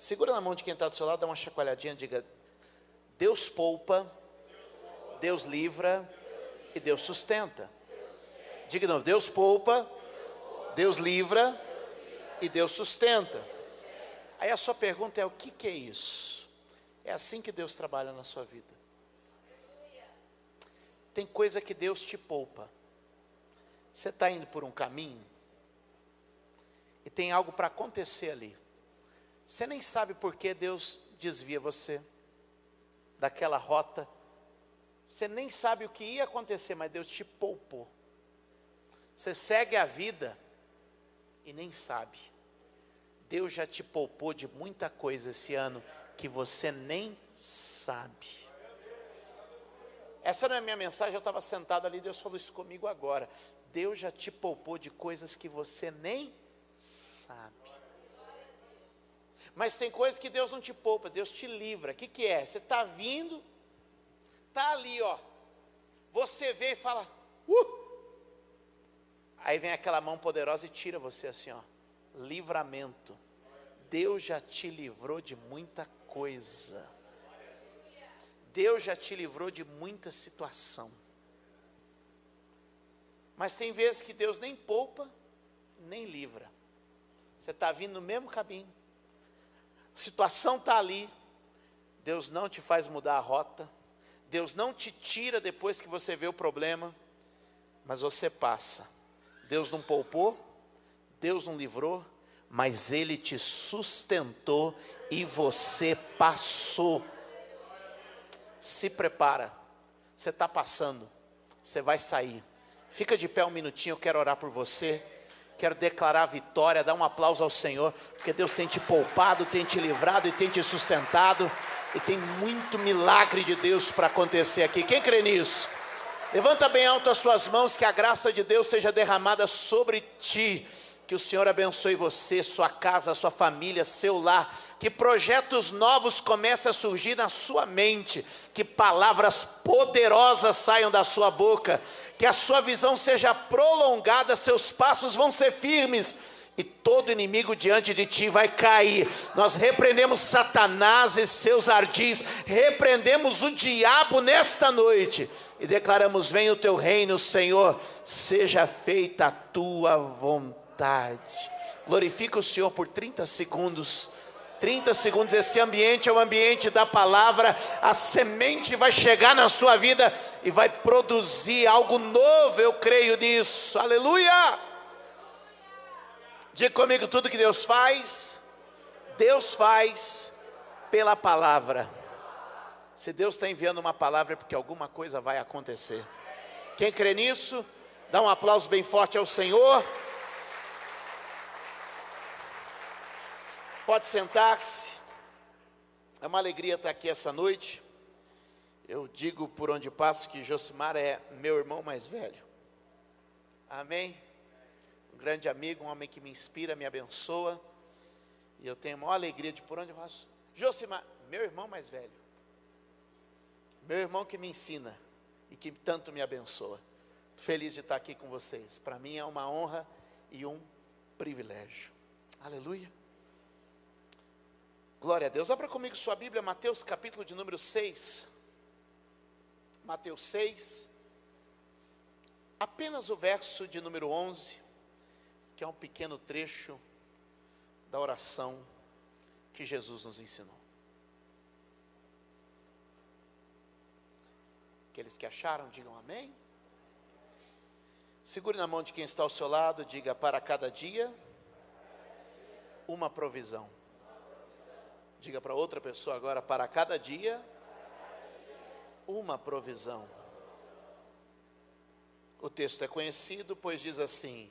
Segura na mão de quem está do seu lado, dá uma chacoalhadinha, diga: Deus poupa, Deus livra e Deus sustenta. Diga de novo: Deus poupa, Deus livra e Deus sustenta. Aí a sua pergunta é: o que é isso? É assim que Deus trabalha na sua vida. Tem coisa que Deus te poupa. Você está indo por um caminho e tem algo para acontecer ali. Você nem sabe por que Deus desvia você daquela rota. Você nem sabe o que ia acontecer, mas Deus te poupou. Você segue a vida e nem sabe. Deus já te poupou de muita coisa esse ano que você nem sabe. Essa não é a minha mensagem, eu estava sentado ali, Deus falou isso comigo agora. Deus já te poupou de coisas que você nem sabe. Mas tem coisas que Deus não te poupa, Deus te livra. O que é? Você está vindo, está ali, ó. Você vê e fala, Aí vem aquela mão poderosa e tira você assim, ó. Livramento. Deus já te livrou de muita coisa. Deus já te livrou de muita situação. Mas tem vezes que Deus nem poupa, nem livra. Você está vindo no mesmo caminho. A situação está ali. Deus não te faz mudar a rota. Deus não te tira depois que você vê o problema. Mas você passa. Deus não poupou, Deus não livrou, mas Ele te sustentou e você passou. Se prepara, você está passando, você vai sair. Fica de pé um minutinho, eu quero orar por você. Quero declarar a vitória, dar um aplauso ao Senhor, porque Deus tem te poupado, tem te livrado e tem te sustentado. E tem muito milagre de Deus para acontecer aqui. Quem crê nisso? Levanta bem alto as suas mãos, que a graça de Deus seja derramada sobre ti. Que o Senhor abençoe você, sua casa, sua família, seu lar. Que projetos novos comecem a surgir na sua mente. Que palavras poderosas saiam da sua boca. Que a sua visão seja prolongada, seus passos vão ser firmes. E todo inimigo diante de ti vai cair. Nós repreendemos Satanás e seus ardis. Repreendemos o diabo nesta noite. E declaramos: venha o teu reino, Senhor. Seja feita a tua vontade. Glorifica o Senhor por 30 segundos. 30 segundos, esse ambiente é o ambiente da palavra. A semente vai chegar na sua vida e vai produzir algo novo, eu creio nisso. Aleluia! Diga comigo: tudo que Deus faz pela palavra. Se Deus está enviando uma palavra é porque alguma coisa vai acontecer. Quem crê nisso, dá um aplauso bem forte ao Senhor. Pode sentar-se. É uma alegria estar aqui essa noite. Eu digo por onde passo que Josimar é meu irmão mais velho. Amém? Um grande amigo, um homem que me inspira, me abençoa. E eu tenho a maior alegria de por onde eu passo. Josimar, meu irmão mais velho. Meu irmão que me ensina e que tanto me abençoa. Feliz de estar aqui com vocês. Para mim é uma honra e um privilégio. Aleluia. Glória a Deus. Abra comigo sua Bíblia, Mateus capítulo de número 6. Mateus 6. Apenas o verso de número 11, que é um pequeno trecho da oração que Jesus nos ensinou. Aqueles que acharam, digam amém. Segure na mão de quem está ao seu lado, diga: para cada dia, uma provisão. Diga para outra pessoa agora: para cada dia, uma provisão. O texto é conhecido, pois diz assim: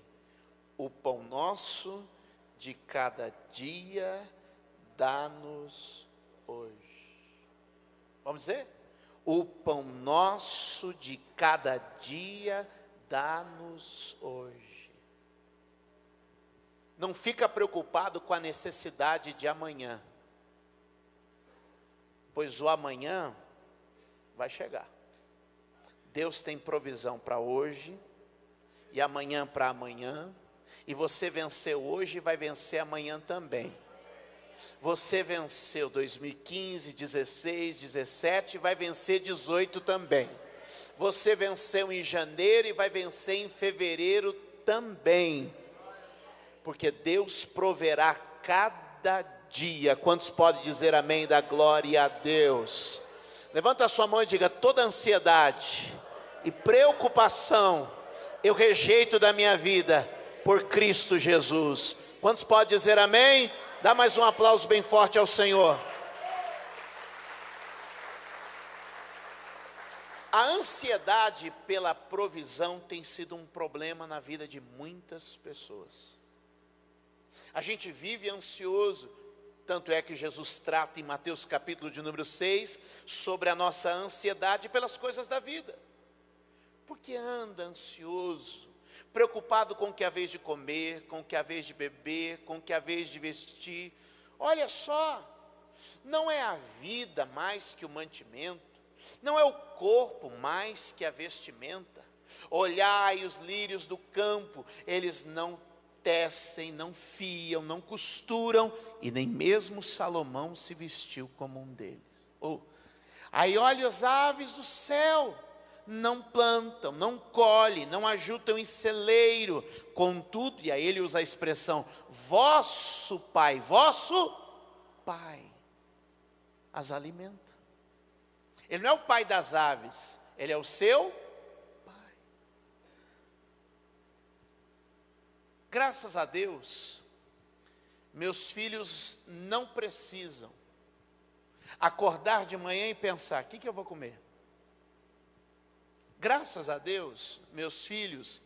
o pão nosso de cada dia dá-nos hoje. Vamos dizer? O pão nosso de cada dia dá-nos hoje. Não fica preocupado com a necessidade de amanhã, pois o amanhã vai chegar. Deus tem provisão para hoje, e amanhã para amanhã, e você venceu hoje, vai vencer amanhã também. Você venceu 2015, 16, 17, vai vencer 18 também. Você venceu em janeiro e vai vencer em fevereiro também. Porque Deus proverá cada dia. Quantos podem dizer amém da glória a Deus? Levanta a sua mão e diga: toda ansiedade e preocupação eu rejeito da minha vida por Cristo Jesus. Quantos podem dizer amém? Dá mais um aplauso bem forte ao Senhor. A ansiedade pela provisão tem sido um problema na vida de muitas pessoas. A gente vive ansioso, tanto é que Jesus trata em Mateus capítulo de número 6, sobre a nossa ansiedade pelas coisas da vida. Porque anda ansioso, preocupado com o que é a vez de comer, com o que é a vez de beber, com o que é a vez de vestir. Olha só, não é a vida mais que o mantimento, não é o corpo mais que a vestimenta. Olhai os lírios do campo, eles não tecem, não fiam, não costuram, e nem mesmo Salomão se vestiu como um deles. Aí olha as aves do céu, não plantam, não colhem, não ajuntam em celeiro, contudo, e aí ele usa a expressão, vosso Pai as alimenta. Ele não é o pai das aves, ele é o seu pai. Graças a Deus, meus filhos não precisam acordar de manhã e pensar: o que eu vou comer? Graças a Deus, meus filhos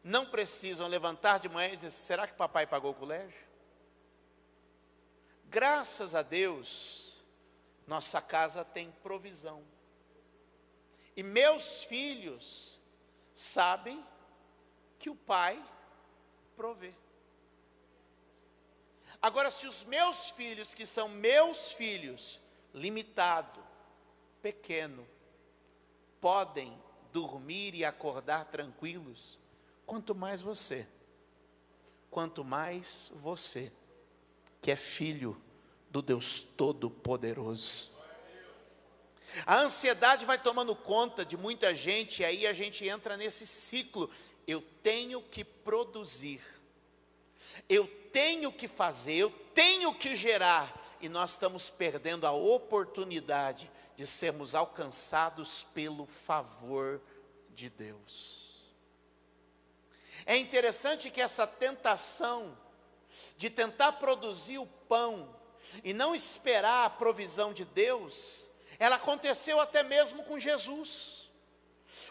não precisam levantar de manhã e dizer: será que papai pagou o colégio? Graças a Deus, nossa casa tem provisão. E meus filhos sabem que o pai provê. Agora, se os meus filhos, que são meus filhos, limitado, pequeno, podem dormir e acordar tranquilos, quanto mais você, que é filho do Deus Todo-Poderoso. A ansiedade vai tomando conta de muita gente, e aí a gente entra nesse ciclo: eu tenho que produzir, eu tenho que fazer, eu tenho que gerar, e nós estamos perdendo a oportunidade de sermos alcançados pelo favor de Deus. É interessante que essa tentação de tentar produzir o pão e não esperar a provisão de Deus, ela aconteceu até mesmo com Jesus.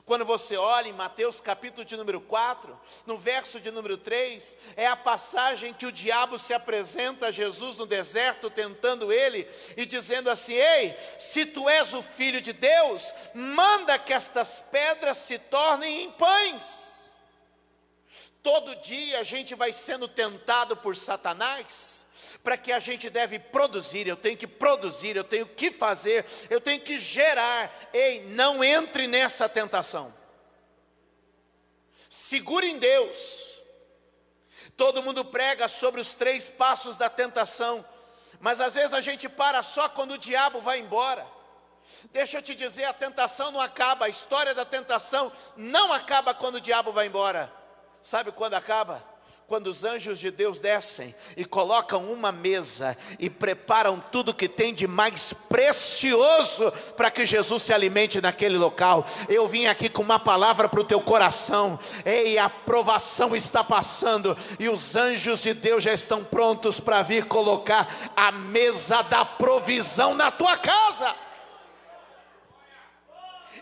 Quando você olha em Mateus capítulo de número 4, no verso de número 3, é a passagem que o diabo se apresenta a Jesus no deserto, tentando ele, e dizendo assim: ei, se tu és o Filho de Deus, manda que estas pedras se tornem em pães. Todo dia a gente vai sendo tentado por Satanás, para que a gente deve produzir, eu tenho que produzir, eu tenho que fazer, eu tenho que gerar. Ei, não entre nessa tentação. Segure em Deus. Todo mundo prega sobre os 3 passos da tentação, mas às vezes a gente para só quando o diabo vai embora. Deixa eu te dizer, a tentação não acaba, a história da tentação não acaba quando o diabo vai embora. Sabe quando acaba? Quando os anjos de Deus descem e colocam uma mesa e preparam tudo que tem de mais precioso para que Jesus se alimente naquele local. Eu vim aqui com uma palavra para o teu coração. Ei, a provação está passando e os anjos de Deus já estão prontos para vir colocar a mesa da provisão na tua casa.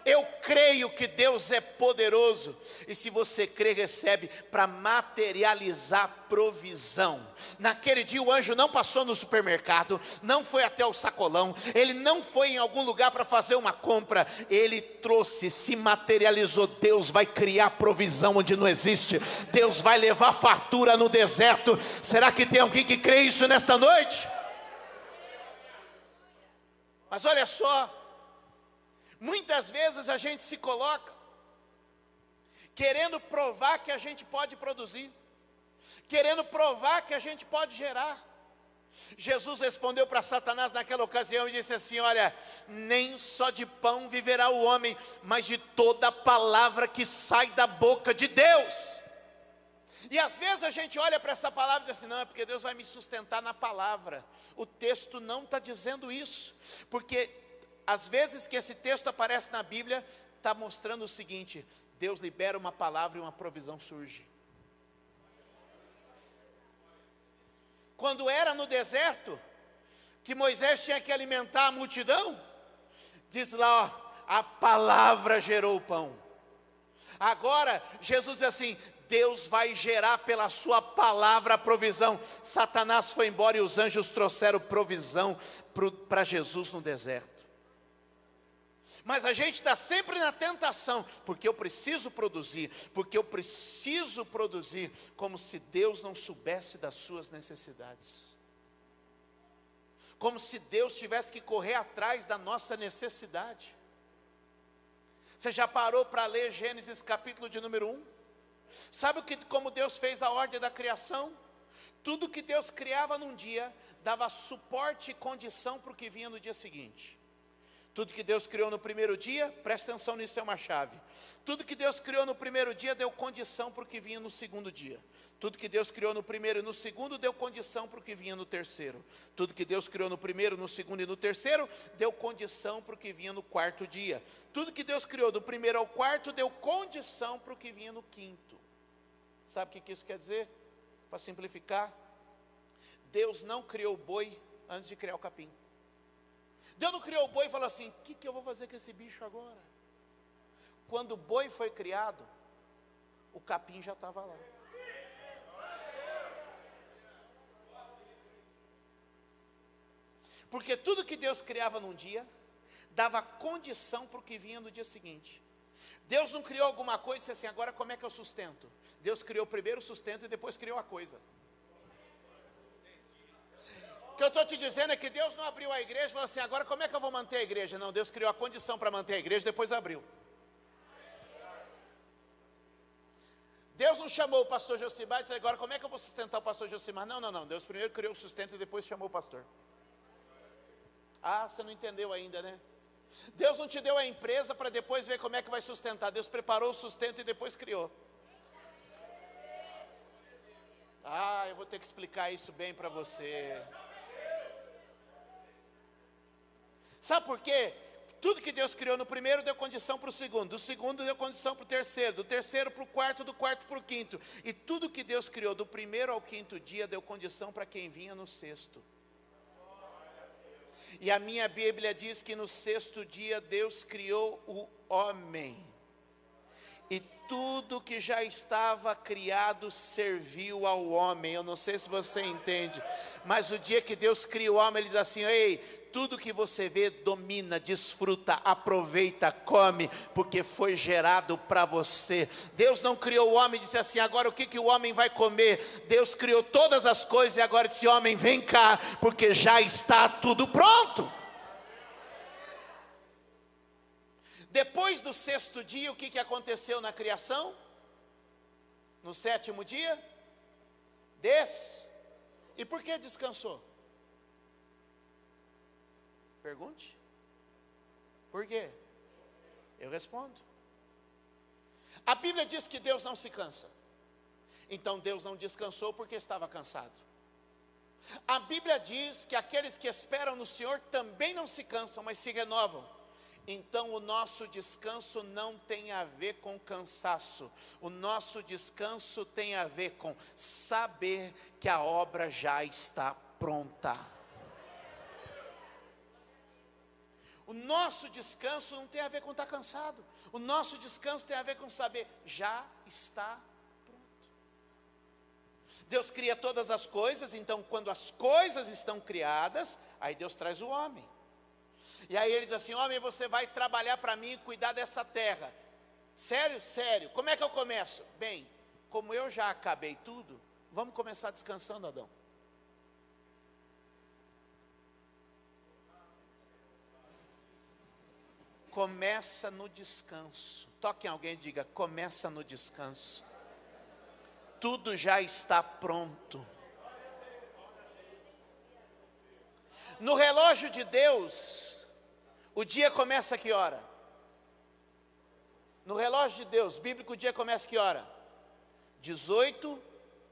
Eu creio que Deus é poderoso, e se você crê, recebe para materializar provisão. Naquele dia o anjo não passou no supermercado, não foi até o sacolão, ele não foi em algum lugar para fazer uma compra, ele trouxe, se materializou. Deus vai criar provisão onde não existe, Deus vai levar fartura no deserto. Será que tem alguém que crê isso nesta noite? Mas olha só, muitas vezes a gente se coloca querendo provar que a gente pode produzir, querendo provar que a gente pode gerar. Jesus respondeu para Satanás naquela ocasião e disse assim: olha, nem só de pão viverá o homem, mas de toda palavra que sai da boca de Deus. E às vezes a gente olha para essa palavra e diz assim: não, é porque Deus vai me sustentar na palavra. O texto não está dizendo isso, porque às vezes que esse texto aparece na Bíblia, está mostrando o seguinte: Deus libera uma palavra e uma provisão surge. Quando era no deserto, que Moisés tinha que alimentar a multidão, diz lá, ó, a palavra gerou o pão. Agora, Jesus diz assim: Deus vai gerar pela sua palavra a provisão. Satanás foi embora e os anjos trouxeram provisão para Jesus no deserto. Mas a gente está sempre na tentação, porque eu preciso produzir, como se Deus não soubesse das suas necessidades. Como se Deus tivesse que correr atrás da nossa necessidade. Você já parou para ler Gênesis capítulo de número 1? Sabe como Deus fez a ordem da criação? Tudo que Deus criava num dia, dava suporte e condição para o que vinha no dia seguinte. Tudo que Deus criou no primeiro dia, presta atenção nisso, é uma chave. Tudo que Deus criou no primeiro dia, deu condição para o que vinha no segundo dia. Tudo que Deus criou no primeiro e no segundo, deu condição para o que vinha no terceiro. Tudo que Deus criou no primeiro, no segundo e no terceiro, deu condição para o que vinha no quarto dia. Tudo que Deus criou do primeiro ao quarto, deu condição para o que vinha no quinto. Sabe o que isso quer dizer? Para simplificar, Deus não criou o boi antes de criar o capim. Deus não criou o boi e falou assim: o que eu vou fazer com esse bicho agora? Quando o boi foi criado, o capim já estava lá. Porque tudo que Deus criava num dia, dava condição para o que vinha no dia seguinte. Deus não criou alguma coisa e disse assim: agora como é que eu sustento? Deus criou primeiro o sustento e depois criou a coisa. O que eu estou te dizendo é que Deus não abriu a igreja e falou assim: agora como é que eu vou manter a igreja? Não, Deus criou a condição para manter a igreja e depois abriu. Deus não chamou o pastor Josimar e disse: agora como é que eu vou sustentar o pastor Josimar? Não, Deus primeiro criou o sustento e depois chamou o pastor. Ah, você não entendeu ainda, né? Deus não te deu a empresa para depois ver como é que vai sustentar. Deus preparou o sustento e depois criou. Ah, eu vou ter que explicar isso bem para você. Sabe por quê? Tudo que Deus criou no primeiro deu condição para o segundo, do segundo deu condição para o terceiro, do terceiro para o quarto, do quarto para o quinto. E tudo que Deus criou do primeiro ao quinto dia deu condição para quem vinha no sexto. E a minha Bíblia diz que no sexto dia Deus criou o homem. E tudo que já estava criado serviu ao homem. Eu não sei se você entende, mas o dia que Deus cria o homem, Ele diz assim: ei, tudo que você vê, domina, desfruta, aproveita, come, porque foi gerado para você. Deus não criou o homem e disse assim: agora o que o homem vai comer? Deus criou todas as coisas e agora disse: homem, vem cá, porque já está tudo pronto. Depois do sexto dia, o que aconteceu na criação? No sétimo dia? E por que descansou? Pergunte. Por quê? Eu respondo. A Bíblia diz que Deus não se cansa. Então Deus não descansou porque estava cansado. A Bíblia diz que aqueles que esperam no Senhor também não se cansam, mas se renovam. Então o nosso descanso não tem a ver com cansaço. O nosso descanso tem a ver com saber que a obra já está pronta. O nosso descanso não tem a ver com estar cansado. O nosso descanso tem a ver com saber, já está pronto. Deus cria todas as coisas, então quando as coisas estão criadas, aí Deus traz o homem. E aí ele diz assim: homem, você vai trabalhar para mim e cuidar dessa terra. Sério? Sério. Como é que eu começo? Bem, como eu já acabei tudo, vamos começar descansando, Adão. Começa no descanso. Toque em alguém e diga: começa no descanso. Tudo já está pronto. no relógio de Deus, o dia começa a que hora? No relógio de Deus, bíblico, o dia começa a que hora? 18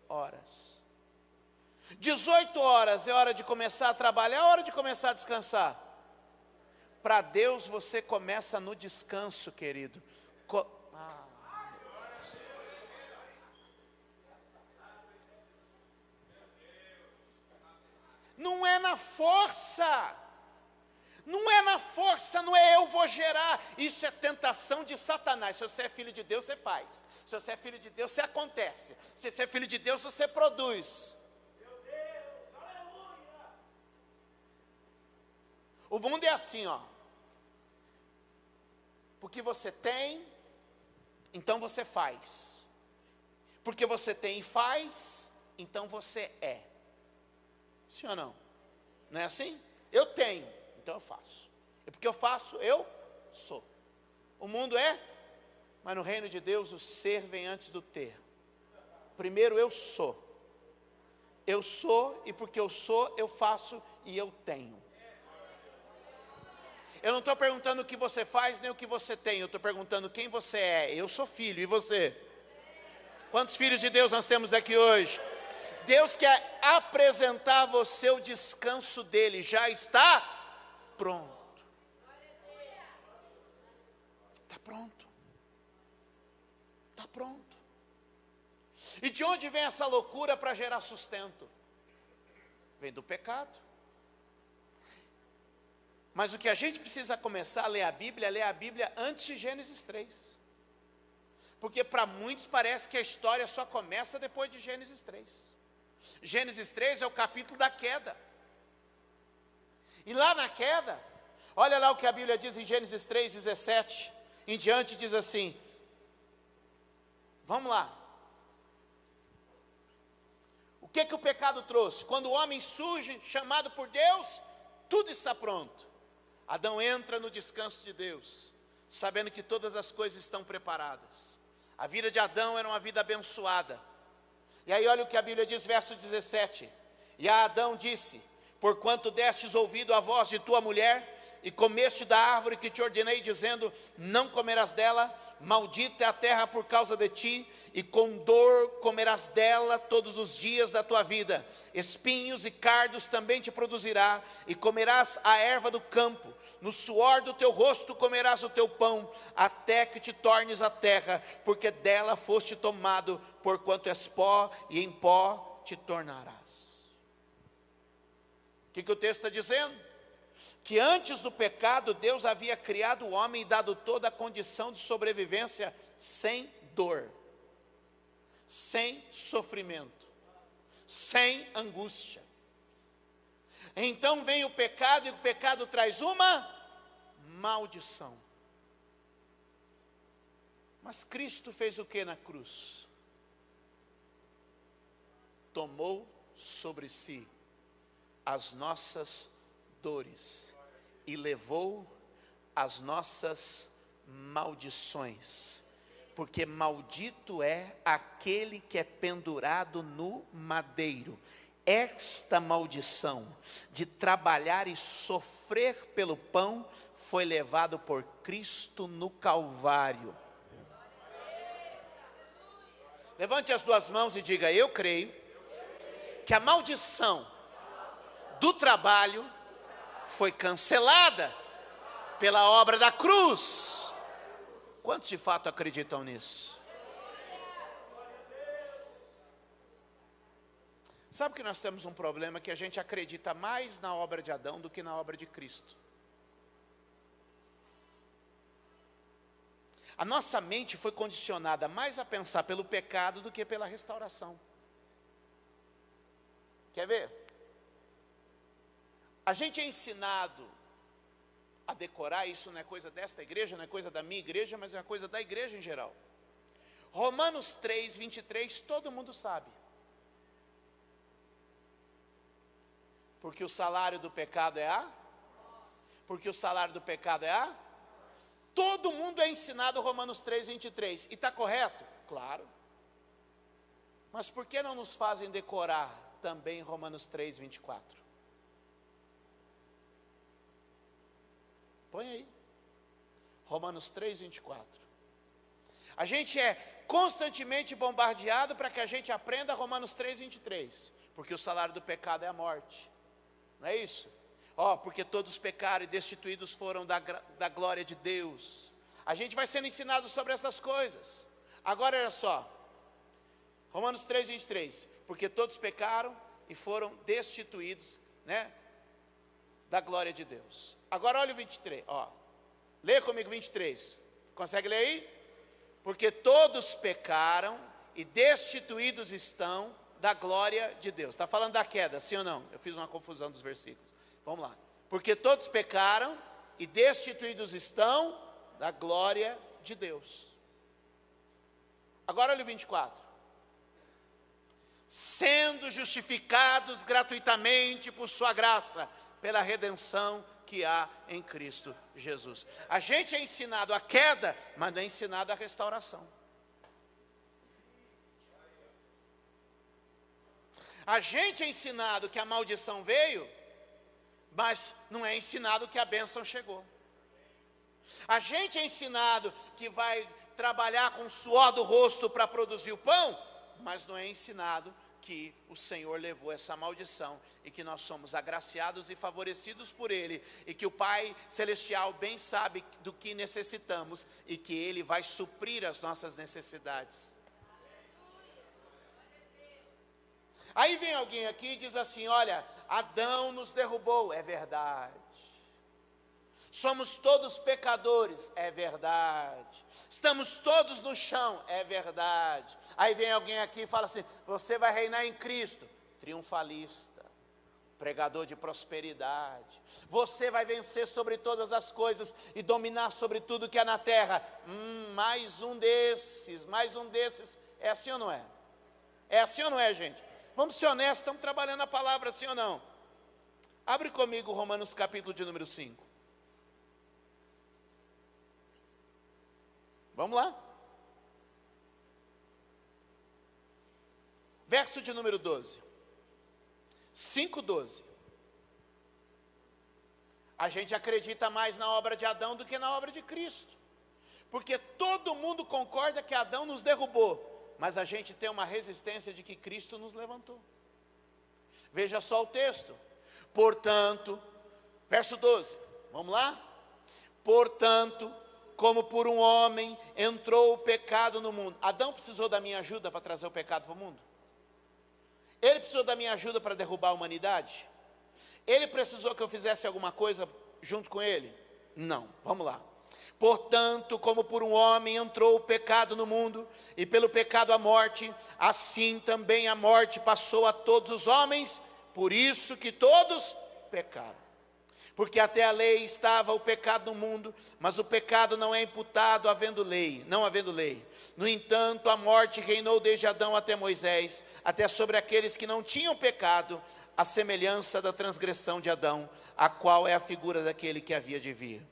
horas. 18 horas é hora de começar a trabalhar, é hora de começar a descansar. Para Deus você começa no descanso, querido. Não é na força. Não é na força, não é eu vou gerar. Isso é tentação de Satanás. Se você é filho de Deus, você faz. Se você é filho de Deus, você acontece. Se você é filho de Deus, você produz. Meu Deus, aleluia! O mundo é assim, ó. Porque você tem, então você faz. Porque você tem e faz, então você é. Sim ou não? Não é assim? Eu tenho, então eu faço. E porque eu faço, eu sou. O mundo é, mas no reino de Deus o ser vem antes do ter. Primeiro eu sou. Eu sou, e porque eu sou, eu faço e eu tenho. Eu não estou perguntando o que você faz, nem o que você tem. Eu estou perguntando quem você é. Eu sou filho, e você? Quantos filhos de Deus nós temos aqui hoje? Deus quer apresentar a você o descanso dele. Já está pronto. Está pronto. Está pronto. E de onde vem essa loucura para gerar sustento? Vem do pecado. Mas o que a gente precisa começar a ler a Bíblia antes de Gênesis 3. Porque para muitos parece que a história só começa depois de Gênesis 3. Gênesis 3 é o capítulo da queda. E lá na queda, olha lá o que a Bíblia diz em Gênesis 3, 17 em diante, diz assim. Vamos lá. O que o pecado trouxe? Quando o homem surge, chamado por Deus, tudo está pronto. Adão entra no descanso de Deus, sabendo que todas as coisas estão preparadas. A vida de Adão era uma vida abençoada. E aí olha o que a Bíblia diz, verso 17. E a Adão disse, porquanto destes ouvido a voz de tua mulher, e comeste da árvore que te ordenei, dizendo, não comerás dela, maldita é a terra por causa de ti, e com dor comerás dela todos os dias da tua vida. Espinhos e cardos também te produzirá, e comerás a erva do campo. No suor do teu rosto comerás o teu pão, até que te tornes a terra, porque dela foste tomado, porquanto és pó, e em pó te tornarás. O que o texto está dizendo? Que antes do pecado, Deus havia criado o homem e dado toda a condição de sobrevivência sem dor, sem sofrimento, sem angústia. Então vem o pecado, e o pecado traz uma maldição. Mas Cristo fez o que na cruz? Tomou sobre si as nossas dores e levou as nossas maldições, porque maldito é aquele que é pendurado no madeiro. Esta maldição de trabalhar e sofrer pelo pão foi levado por Cristo no Calvário. Levante as duas mãos e diga, eu creio que a maldição do trabalho foi cancelada pela obra da cruz. Quantos de fato acreditam nisso? Sabe que nós temos um problema, que a gente acredita mais na obra de Adão do que na obra de Cristo. A nossa mente foi condicionada mais a pensar pelo pecado do que pela restauração. Quer ver? A gente é ensinado a decorar, isso não é coisa desta igreja, não é coisa da minha igreja, mas é uma coisa da igreja em geral. Romanos 3, 23, todo mundo sabe. Porque o salário do pecado é a? Porque o salário do pecado é a? Todo mundo é ensinado Romanos 3, 23. E está correto? Claro. Mas por que não nos fazem decorar também Romanos 3, 24? Põe aí. Romanos 3, 24. A gente é constantemente bombardeado para que a gente aprenda Romanos 3, 23. Porque o salário do pecado é a morte. Não é isso? Porque todos pecaram e destituídos foram da glória de Deus. A gente vai sendo ensinado sobre essas coisas. Agora olha só. Romanos 3, 23. Porque todos pecaram e foram destituídos, né, da glória de Deus. Agora olha o 23. Leia comigo 23. Consegue ler aí? Porque todos pecaram e destituídos estão da glória de Deus. Está falando da queda, sim ou não? Eu fiz uma confusão dos versículos. Vamos lá. Porque todos pecaram e destituídos estão da glória de Deus. Agora olha o 24. Sendo justificados gratuitamente por sua graça, pela redenção que há em Cristo Jesus. A gente é ensinado a queda, mas não é ensinado a restauração. A gente é ensinado que a maldição veio, mas não é ensinado que a bênção chegou. A gente é ensinado que vai trabalhar com o suor do rosto para produzir o pão, mas não é ensinado que o Senhor levou essa maldição e que nós somos agraciados e favorecidos por Ele, e que o Pai Celestial bem sabe do que necessitamos e que Ele vai suprir as nossas necessidades. Aí vem alguém aqui e diz assim: olha, Adão nos derrubou. É verdade. Somos todos pecadores. É verdade. Estamos todos no chão. É verdade. Aí vem alguém aqui e fala assim: você vai reinar em Cristo. Triunfalista, pregador de prosperidade. Você vai vencer sobre todas as coisas e dominar sobre tudo que há na terra. Mais um desses. É assim ou não é? É assim ou não é, gente? Vamos ser honestos, estamos trabalhando a palavra, sim ou não? Abre comigo Romanos capítulo de número 5. Vamos lá. Verso de número 12. 5:12. A gente acredita mais na obra de Adão do que na obra de Cristo. Porque todo mundo concorda que Adão nos derrubou. Mas a gente tem uma resistência de que Cristo nos levantou. Veja só o texto. Portanto, verso 12, vamos lá? Portanto, como por um homem entrou o pecado no mundo. Adão precisou da minha ajuda para trazer o pecado para o mundo? Ele precisou da minha ajuda para derrubar a humanidade? Ele precisou que eu fizesse alguma coisa junto com ele? Não, vamos lá. Portanto, como por um homem entrou o pecado no mundo, e pelo pecado a morte, assim também a morte passou a todos os homens, por isso que todos pecaram. Porque até a lei estava o pecado no mundo, mas o pecado não é imputado não havendo lei. No entanto, a morte reinou desde Adão até Moisés, até sobre aqueles que não tinham pecado, a semelhança da transgressão de Adão, a qual é a figura daquele que havia de vir.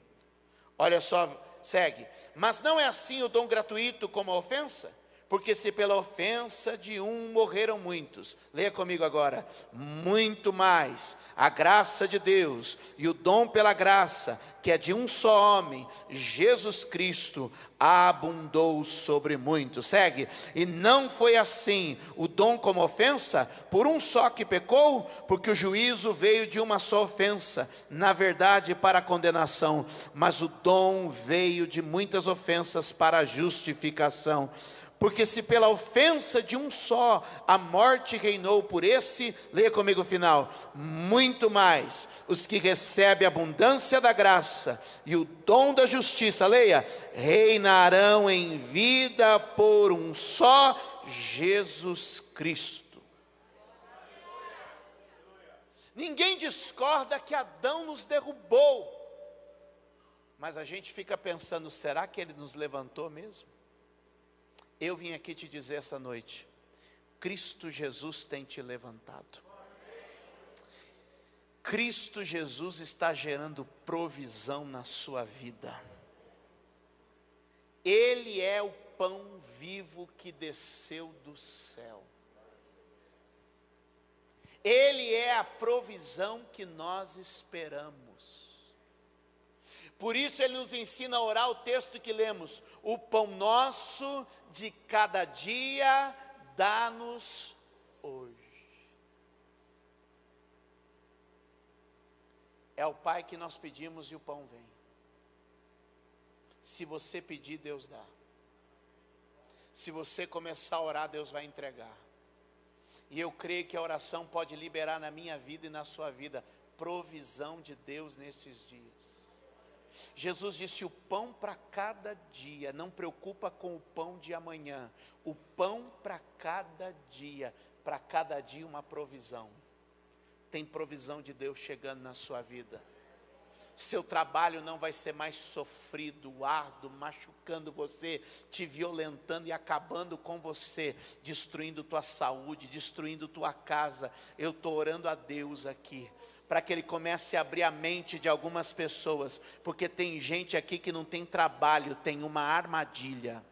Olha só, segue. Mas não é assim o dom gratuito como a ofensa? Porque se pela ofensa de um morreram muitos, leia comigo agora, muito mais a graça de Deus e o dom pela graça, que é de um só homem, Jesus Cristo, abundou sobre muitos. Segue. E não foi assim o dom como ofensa, por um só que pecou, porque o juízo veio de uma só ofensa, na verdade para a condenação, mas o dom veio de muitas ofensas para a justificação. Porque se pela ofensa de um só a morte reinou por esse, leia comigo o final, muito mais os que recebem a abundância da graça e o dom da justiça, leia, reinarão em vida por um só Jesus Cristo. Ninguém discorda que Adão nos derrubou, mas a gente fica pensando, será que ele nos levantou mesmo? Eu vim aqui te dizer essa noite, Cristo Jesus tem te levantado. Cristo Jesus está gerando provisão na sua vida. Ele é o pão vivo que desceu do céu. Ele é a provisão que nós esperamos. Por isso ele nos ensina a orar o texto que lemos: o pão nosso de cada dia dá-nos hoje. É o Pai que nós pedimos e o pão vem. Se você pedir, Deus dá. Se você começar a orar, Deus vai entregar. E eu creio que a oração pode liberar na minha vida e na sua vida provisão de Deus nesses dias. Jesus disse: o pão para cada dia. Não preocupa com o pão de amanhã. O pão para cada dia uma provisão. Tem provisão de Deus chegando na sua vida. Seu trabalho não vai ser mais sofrido, árduo, machucando você, te violentando e acabando com você, destruindo tua saúde, destruindo tua casa. Eu estou orando a Deus aqui, para que Ele comece a abrir a mente de algumas pessoas, porque tem gente aqui que não tem trabalho, tem uma armadilha.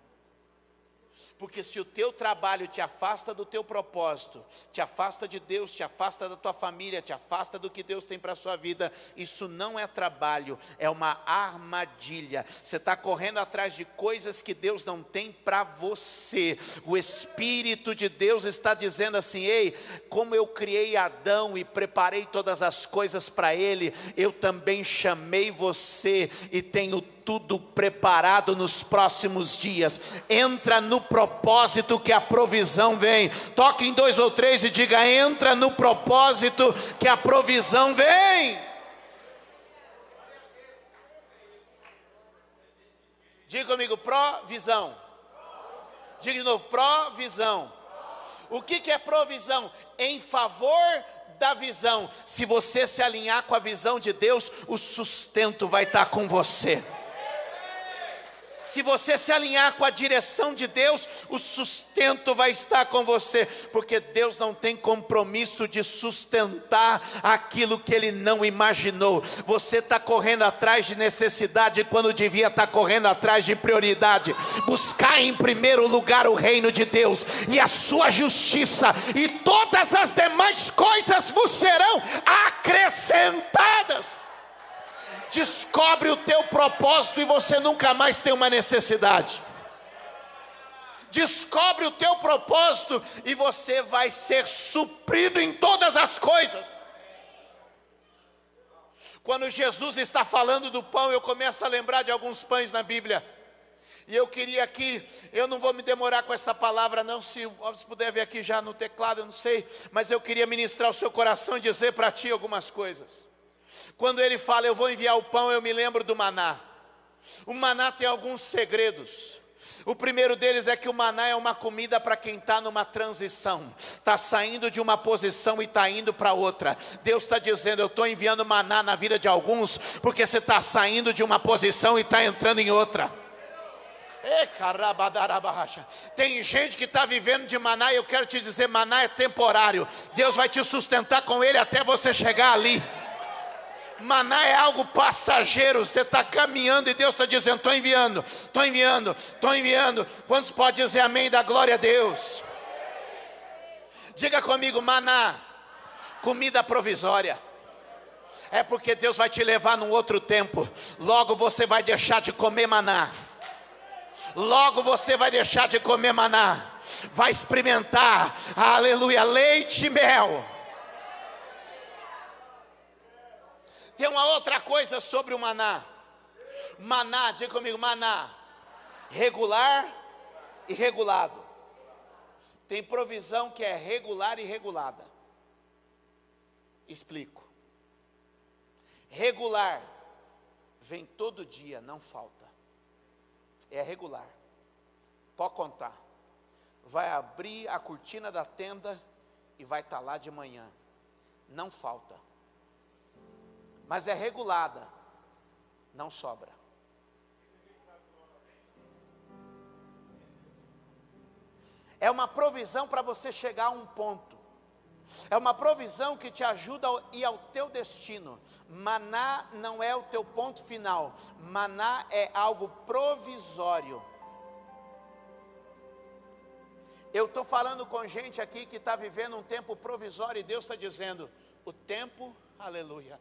Porque se o teu trabalho te afasta do teu propósito, te afasta de Deus, te afasta da tua família, te afasta do que Deus tem para a sua vida, isso não é trabalho, é uma armadilha. Você está correndo atrás de coisas que Deus não tem para você. O Espírito de Deus está dizendo assim: ei, como eu criei Adão e preparei todas as coisas para ele, eu também chamei você e tenho tudo preparado nos próximos dias. Entra no propósito que a provisão vem. Toque em 2 ou 3 e diga: entra no propósito que a provisão vem. Diga comigo: provisão. Diga de novo: provisão. O que é provisão? Em favor da visão. Se você se alinhar com a visão de Deus, o sustento vai estar com você. Se você se alinhar com a direção de Deus, o sustento vai estar com você, porque Deus não tem compromisso de sustentar aquilo que Ele não imaginou. Você está correndo atrás de necessidade quando devia estar correndo atrás de prioridade. Buscar em primeiro lugar o reino de Deus e a sua justiça, e todas as demais coisas vos serão acrescentadas. Descobre o teu propósito e você nunca mais tem uma necessidade. Descobre o teu propósito e você vai ser suprido em todas as coisas. Quando Jesus está falando do pão, eu começo a lembrar de alguns pães na Bíblia. E eu queria aqui, eu não vou me demorar com essa palavra não, se puder ver aqui já no teclado, eu não sei, mas eu queria ministrar o seu coração e dizer para ti algumas coisas. Quando ele fala: eu vou enviar o pão, eu me lembro do maná. O maná tem alguns segredos. O primeiro deles é que o maná é uma comida para quem está numa transição, está saindo de uma posição e está indo para outra. Deus está dizendo: eu estou enviando maná na vida de alguns, porque você está saindo de uma posição e está entrando em outra. Tem gente que está vivendo de maná, e eu quero te dizer: maná é temporário. Deus vai te sustentar com ele até você chegar ali. Maná é algo passageiro. Você está caminhando e Deus está dizendo: estou enviando, estou enviando, estou enviando. Quantos podem dizer amém da glória a Deus? Diga comigo: maná, comida provisória. É porque Deus vai te levar num outro tempo. Logo você vai deixar de comer maná. Logo você vai deixar de comer maná. Vai experimentar, aleluia, leite e mel. Tem uma outra coisa sobre o maná. Maná, diga comigo: maná, regular e regulado. Tem provisão que é regular e regulada. Explico. Regular vem todo dia, não falta. É regular. Pode contar. Vai abrir a cortina da tenda e vai estar lá de manhã. Não falta. Mas é regulada, não sobra. É uma provisão para você chegar a um ponto. É uma provisão que te ajuda a ir ao teu destino. Maná não é o teu ponto final. Maná é algo provisório. Eu estou falando com gente aqui que está vivendo um tempo provisório, e Deus está dizendo: o tempo, aleluia.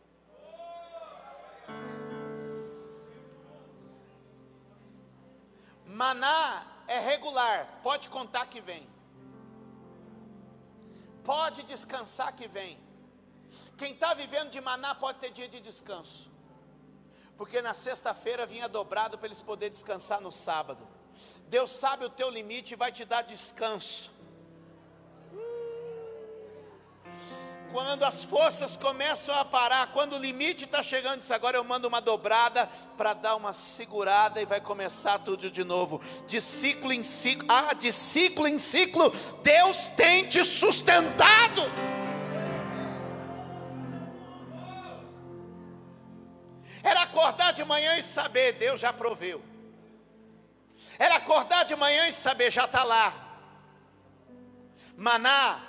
Maná é regular, pode contar que vem. Pode descansar que vem. Quem está vivendo de maná pode ter dia de descanso. Porque na sexta-feira vinha dobrado para eles poderem descansar no sábado. Deus sabe o teu limite e vai te dar descanso. Quando as forças começam a parar, quando o limite está chegando, diz, agora eu mando uma dobrada para dar uma segurada e vai começar tudo de novo. De ciclo em ciclo, de ciclo em ciclo, Deus tem te sustentado. Era acordar de manhã e saber, Deus já proveu. Era acordar de manhã e saber, já está lá. Maná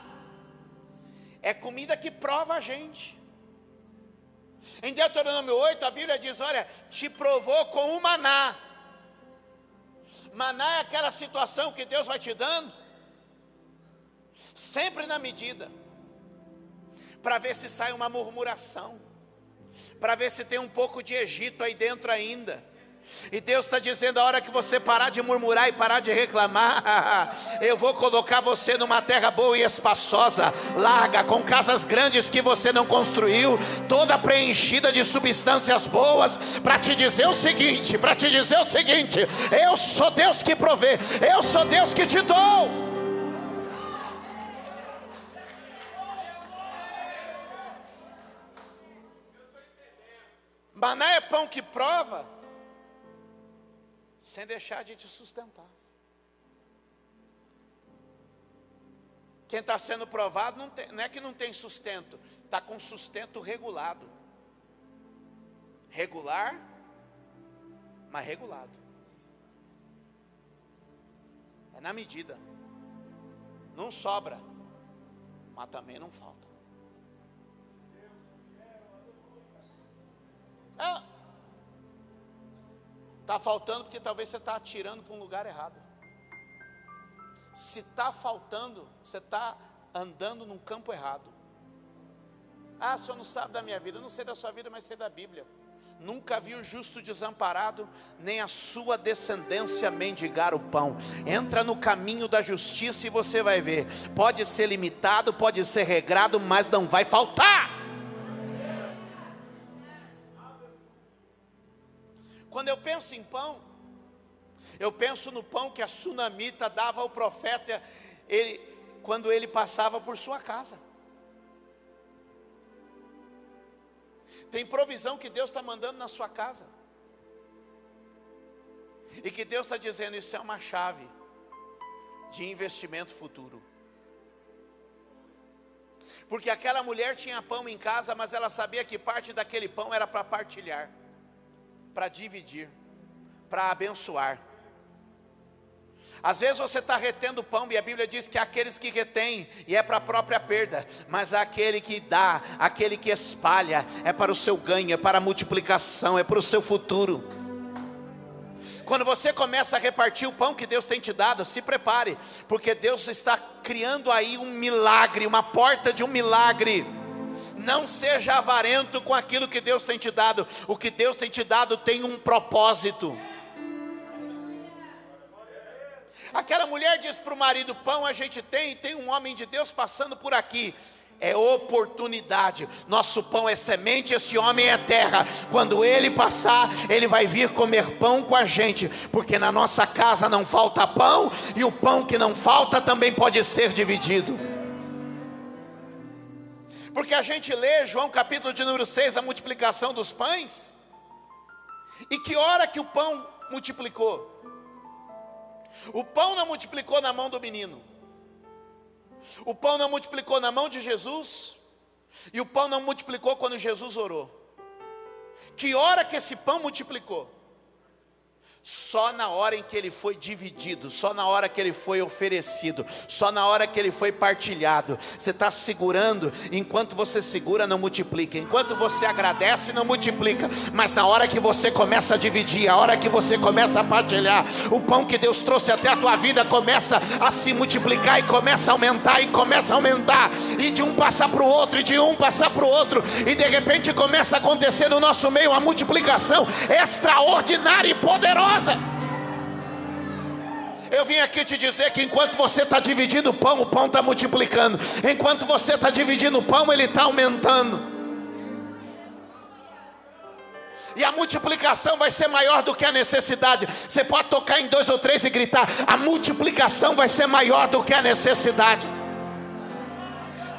é comida que prova a gente. Em Deuteronômio 8, a Bíblia diz, olha, te provou com o maná. Maná é aquela situação que Deus vai te dando, sempre na medida, para ver se sai uma murmuração, para ver se tem um pouco de Egito aí dentro ainda. E Deus está dizendo, a hora que você parar de murmurar e parar de reclamar, eu vou colocar você numa terra boa e espaçosa, larga, com casas grandes que você não construiu, toda preenchida de substâncias boas, para te dizer o seguinte, eu sou Deus que provê, eu sou Deus que te dou. Maná é pão que prova, sem deixar de te sustentar. Quem está sendo provado não é que não tem sustento, está com sustento regulado. Regular, mas regulado. É na medida. Não sobra, mas também não falta. Está faltando porque talvez você está atirando para um lugar errado. Se está faltando, você está andando num campo errado. O senhor não sabe da minha vida. Eu não sei da sua vida, mas sei da Bíblia. Nunca vi o justo desamparado, nem a sua descendência mendigar o pão. Entra no caminho da justiça e você vai ver. Pode ser limitado, pode ser regrado, mas não vai faltar. Quando eu penso em pão, eu penso no pão que a sunamita dava ao profeta, quando ele passava por sua casa. Tem provisão que Deus está mandando na sua casa, e que Deus está dizendo, isso é uma chave de investimento futuro. Porque aquela mulher tinha pão em casa, mas ela sabia que parte daquele pão era para partilhar, para dividir, para abençoar. Às vezes você está retendo pão, e a Bíblia diz que há aqueles que retêm, e é para a própria perda, mas há aquele que dá, aquele que espalha, é para o seu ganho, é para a multiplicação, é para o seu futuro. Quando você começa a repartir o pão que Deus tem te dado, se prepare, porque Deus está criando aí um milagre, uma porta de um milagre. Não seja avarento com aquilo que Deus tem te dado. O que Deus tem te dado tem um propósito. Aquela mulher diz para o marido, pão a gente tem um homem de Deus passando por aqui. É oportunidade. Nosso pão é semente, esse homem é terra. Quando ele passar, ele vai vir comer pão com a gente, porque na nossa casa não falta pão, e o pão que não falta também pode ser dividido. Porque a gente lê João capítulo de número 6, a multiplicação dos pães. E que hora que o pão multiplicou? O pão não multiplicou na mão do menino. O pão não multiplicou na mão de Jesus. E o pão não multiplicou quando Jesus orou. Que hora que esse pão multiplicou? Só na hora em que ele foi dividido, só na hora que ele foi oferecido, só na hora que ele foi partilhado. Você está segurando, enquanto você segura não multiplica, enquanto você agradece não multiplica, mas na hora que você começa a dividir, a hora que você começa a partilhar, o pão que Deus trouxe até a tua vida começa a se multiplicar e começa a aumentar, e de um passar para o outro, e de um passar para o outro, e de repente começa a acontecer no nosso meio uma multiplicação extraordinária e poderosa. Eu vim aqui te dizer que enquanto você está dividindo o pão está multiplicando. Enquanto você está dividindo o pão, ele está aumentando. E a multiplicação vai ser maior do que a necessidade. Você pode tocar em 2 ou 3 e gritar: a multiplicação vai ser maior do que a necessidade.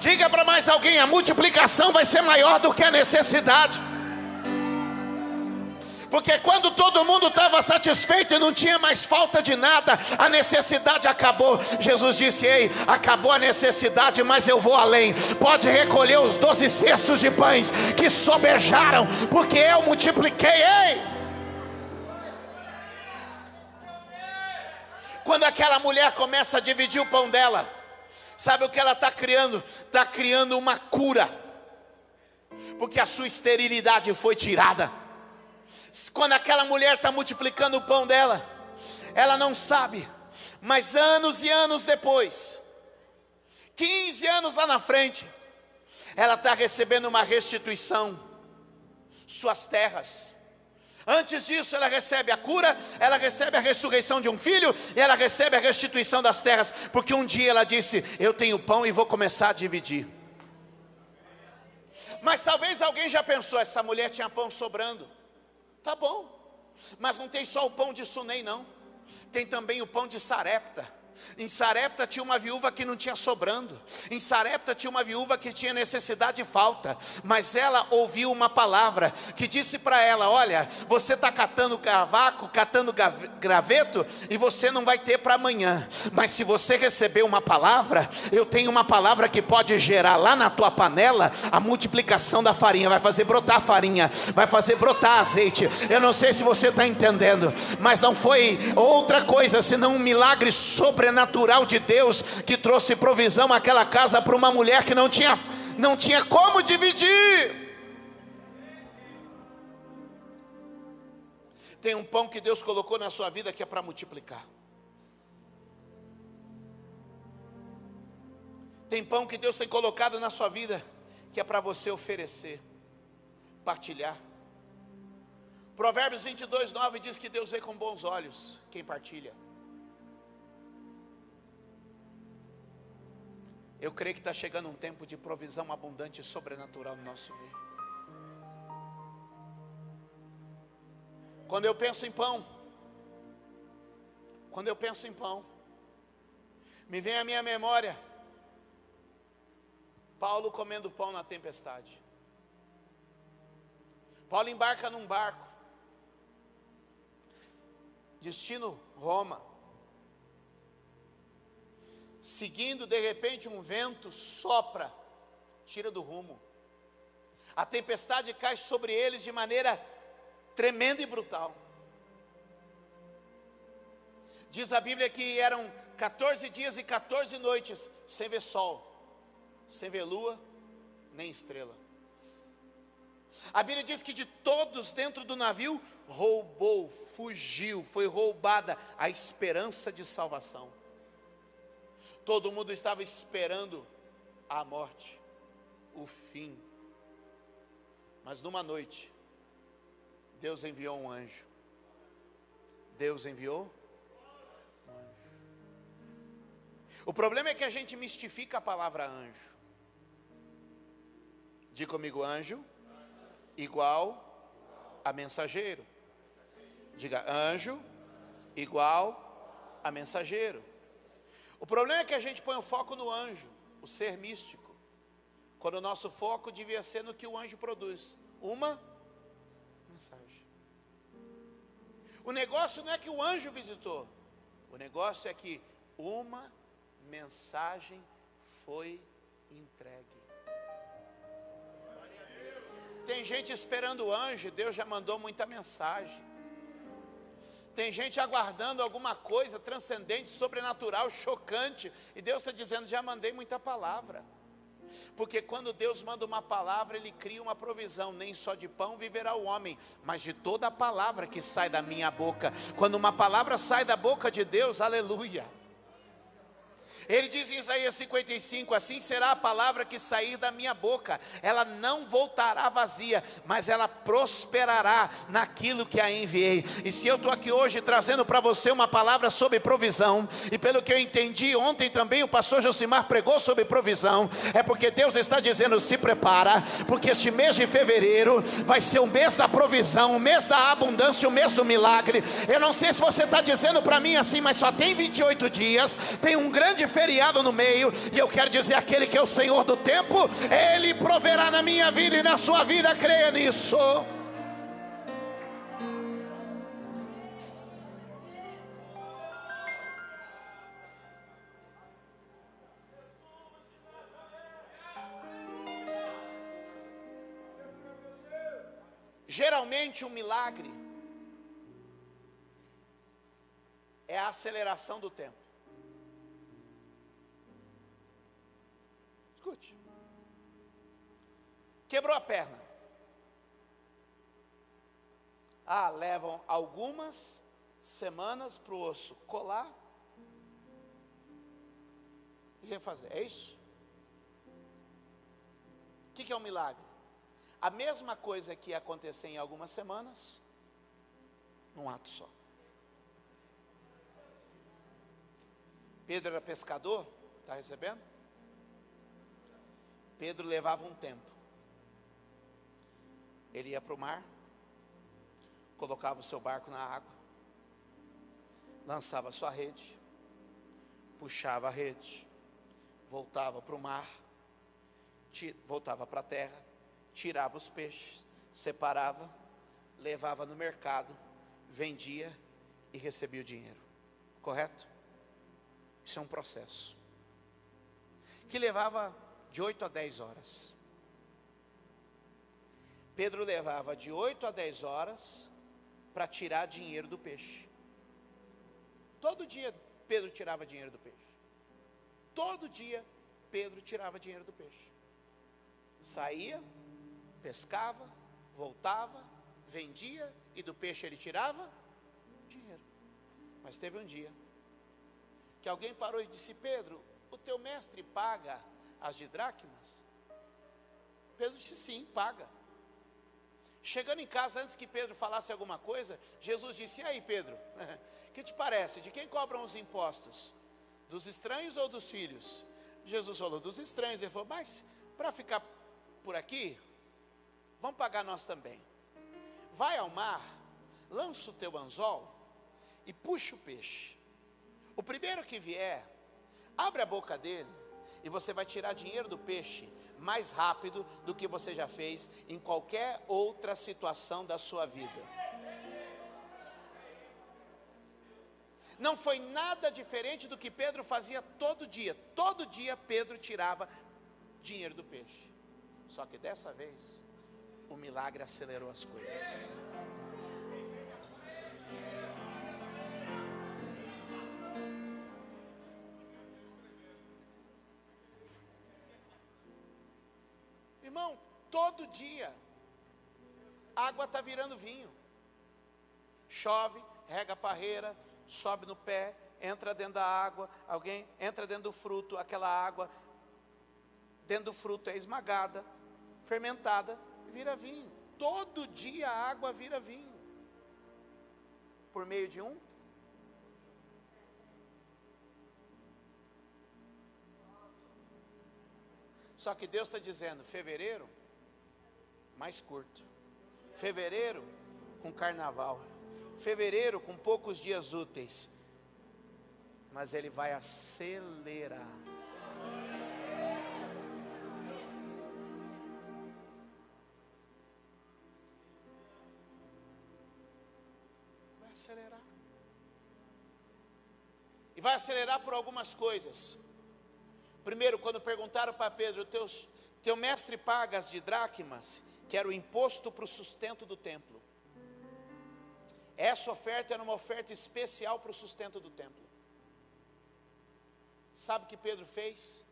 Diga para mais alguém: a multiplicação vai ser maior do que a necessidade. Porque quando todo mundo estava satisfeito e não tinha mais falta de nada, a necessidade acabou. Jesus disse: ei, acabou a necessidade, mas eu vou além. Pode recolher os 12 cestos de pães que sobejaram, porque eu multipliquei. Ei! Quando aquela mulher começa a dividir o pão dela, sabe o que ela está criando? Está criando uma cura, porque a sua esterilidade foi tirada. Quando aquela mulher está multiplicando o pão dela, ela não sabe, mas anos e anos depois, 15 anos lá na frente, ela está recebendo uma restituição, suas terras. Antes disso ela recebe a cura, ela recebe a ressurreição de um filho, e ela recebe a restituição das terras, porque um dia ela disse: eu tenho pão e vou começar a dividir. Mas talvez alguém já pensou: essa mulher tinha pão sobrando. Tá bom, mas não tem só o pão de Sunem não, tem também o pão de Sarepta. Em Sarepta tinha uma viúva que não tinha sobrando. Em Sarepta tinha uma viúva que tinha necessidade e falta. Mas ela ouviu uma palavra que disse para ela: olha, você está catando cavaco, catando graveto, e você não vai ter para amanhã. Mas se você receber uma palavra, eu tenho uma palavra que pode gerar lá na tua panela a multiplicação da farinha. Vai fazer brotar farinha, vai fazer brotar azeite. Eu não sei se você está entendendo, mas não foi outra coisa senão um milagre sobrenatural de Deus que trouxe provisão àquela casa para uma mulher que não tinha como dividir. Tem um pão que Deus colocou na sua vida que é para multiplicar. Tem pão que Deus tem colocado na sua vida que é para você oferecer, partilhar. Provérbios 22:9 diz que Deus vê com bons olhos quem partilha. Eu creio que está chegando um tempo de provisão abundante e sobrenatural no nosso meio. Quando eu penso em pão, me vem à minha memória Paulo comendo pão na tempestade. Paulo embarca num barco, destino Roma. Seguindo, de repente um vento sopra, tira do rumo. A tempestade cai sobre eles de maneira tremenda e brutal. Diz a Bíblia que eram 14 dias e 14 noites sem ver sol, sem ver lua, nem estrela. A Bíblia diz que de todos dentro do navio, fugiu, foi roubada a esperança de salvação. Todo mundo estava esperando a morte, o fim. Mas numa noite, Deus enviou um anjo. Deus enviou um anjo. O problema é que a gente mistifica a palavra anjo. Diga comigo: anjo igual a mensageiro. Diga: anjo igual a mensageiro. O problema é que a gente põe o foco no anjo, o ser místico, quando o nosso foco devia ser no que o anjo produz, uma mensagem. O negócio não é que o anjo visitou, o negócio é que uma mensagem foi entregue. Tem gente esperando o anjo, Deus já mandou muita mensagem. Tem gente aguardando alguma coisa transcendente, sobrenatural, chocante, e Deus está dizendo: já mandei muita palavra. Porque quando Deus manda uma palavra, Ele cria uma provisão. Nem só de pão viverá o homem, mas de toda a palavra que sai da minha boca. Quando uma palavra sai da boca de Deus, aleluia, Ele diz em Isaías 55, assim será a palavra que sair da minha boca, ela não voltará vazia, mas ela prosperará naquilo que a enviei. E se eu estou aqui hoje trazendo para você uma palavra sobre provisão, e pelo que eu entendi, ontem também o pastor Josimar pregou sobre provisão, é porque Deus está dizendo, se prepara, porque este mês de fevereiro vai ser o mês da provisão, o mês da abundância, o mês do milagre. Eu não sei se você está dizendo para mim assim, mas só tem 28 dias, tem um grande feriado no meio, e eu quero dizer, aquele que é o Senhor do tempo, Ele proverá na minha vida e na sua vida, creia nisso. Geralmente um milagre é a aceleração do tempo. Escute. Quebrou a perna. Levam algumas semanas para o osso colar e refazer. É isso? O que é um milagre? A mesma coisa que ia acontecer em algumas semanas, num ato só. Pedro era pescador, está recebendo? Pedro levava um tempo. Ele ia para o mar, colocava o seu barco na água, lançava a sua rede, puxava a rede, voltava para o mar, voltava para a terra, tirava os peixes, separava, levava no mercado, vendia e recebia o dinheiro. Correto? Isso é um processo que levava de 8 a 10 horas. Pedro levava de 8 a 10 horas para tirar dinheiro do peixe. Todo dia Pedro tirava dinheiro do peixe. Todo dia Pedro tirava dinheiro do peixe. Saía, pescava, voltava, vendia, e do peixe ele tirava dinheiro. Mas teve um dia que alguém parou e disse: Pedro, o teu mestre paga as de dracmas? Pedro disse: sim, paga. Chegando em casa, antes que Pedro falasse alguma coisa, Jesus disse: e aí, Pedro, que te parece? De quem cobram os impostos? Dos estranhos ou dos filhos? Jesus falou: dos estranhos. Ele falou: mas para ficar por aqui, vamos pagar nós também. Vai ao mar, lança o teu anzol e puxa o peixe. O primeiro que vier, abre a boca dele, e você vai tirar dinheiro do peixe mais rápido do que você já fez em qualquer outra situação da sua vida. Não foi nada diferente do que Pedro fazia todo dia. Todo dia Pedro tirava dinheiro do peixe. Só que dessa vez, o milagre acelerou as coisas. Irmão, todo dia a água está virando vinho. Chove, rega a parreira, sobe no pé, entra dentro da água, alguém entra dentro do fruto, aquela água dentro do fruto é esmagada, fermentada, vira vinho. Todo dia a água vira vinho. Por meio de um Só que Deus está dizendo: fevereiro, mais curto. Fevereiro, com carnaval. Fevereiro, com poucos dias úteis. Mas Ele vai acelerar. Vai acelerar. E vai acelerar por algumas coisas. Primeiro, quando perguntaram para Pedro: teu mestre paga as de dracmas, que era o imposto para o sustento do templo. Essa oferta era uma oferta especial para o sustento do templo. Sabe o que Pedro fez?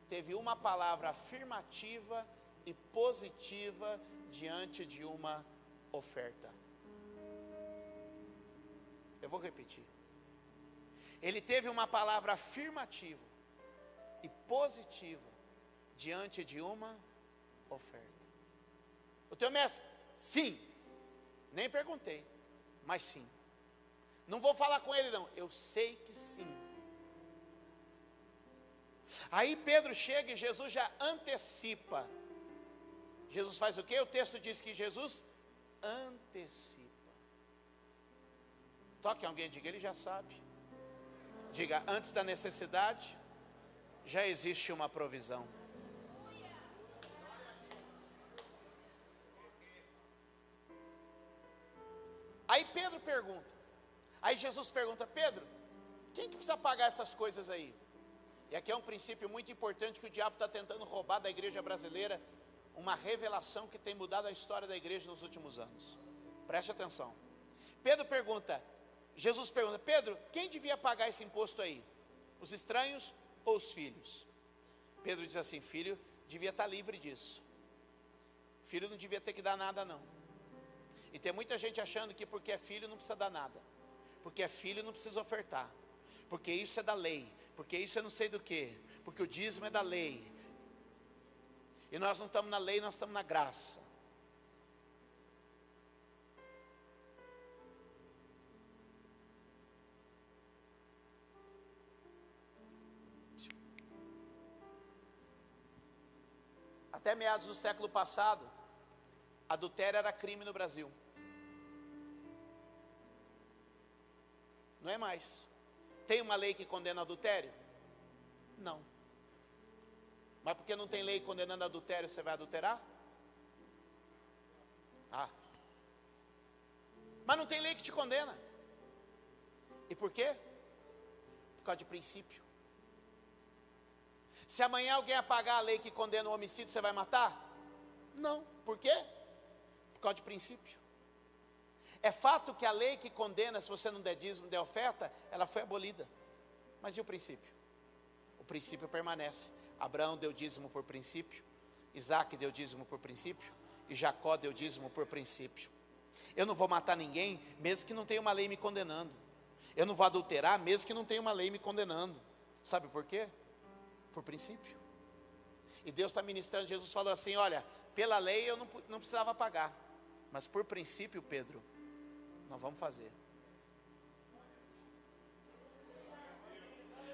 Teve uma palavra afirmativa e positiva diante de uma oferta. Eu vou repetir. Ele teve uma palavra afirmativa e positiva diante de uma oferta. O teu mestre, sim. Nem perguntei, mas sim. Não vou falar com ele não, eu sei que sim. Aí Pedro chega e Jesus já antecipa. Jesus faz o quê? O texto diz que Jesus antecipa. Toque alguém, diga, ele já sabe. Diga, antes da necessidade, já existe uma provisão. Aí Pedro pergunta. Aí Jesus pergunta, Pedro, quem que precisa pagar essas coisas aí? E aqui é um princípio muito importante que o diabo está tentando roubar da igreja brasileira, uma revelação que tem mudado a história da igreja nos últimos anos. Preste atenção. Jesus pergunta, Pedro, quem devia pagar esse imposto aí? Os estranhos ou os filhos? Pedro diz assim, filho devia estar livre disso. Filho não devia ter que dar nada não. E tem muita gente achando que porque é filho não precisa dar nada. Porque é filho não precisa ofertar. Porque isso é da lei. Porque isso é não sei do que. Porque o dízimo é da lei. E nós não estamos na lei, nós estamos na graça. Até meados do século passado, adultério era crime no Brasil. Não é mais. Tem uma lei que condena adultério? Não. Mas porque não tem lei condenando adultério, você vai adulterar? Ah. Mas não tem lei que te condena. E por quê? Por causa de princípio. Se amanhã alguém apagar a lei que condena o homicídio, você vai matar? Não. Por quê? Por causa de princípio. É fato que a lei que condena, se você não der dízimo, der oferta, ela foi abolida. Mas e o princípio? O princípio permanece. Abraão deu dízimo por princípio, Isaac deu dízimo por princípio, e Jacó deu dízimo por princípio. Eu não vou matar ninguém, mesmo que não tenha uma lei me condenando. Eu não vou adulterar, mesmo que não tenha uma lei me condenando. Sabe por quê? Por princípio. E Deus está ministrando, Jesus falou assim, olha, pela lei eu não precisava pagar, mas por princípio, Pedro, nós vamos fazer.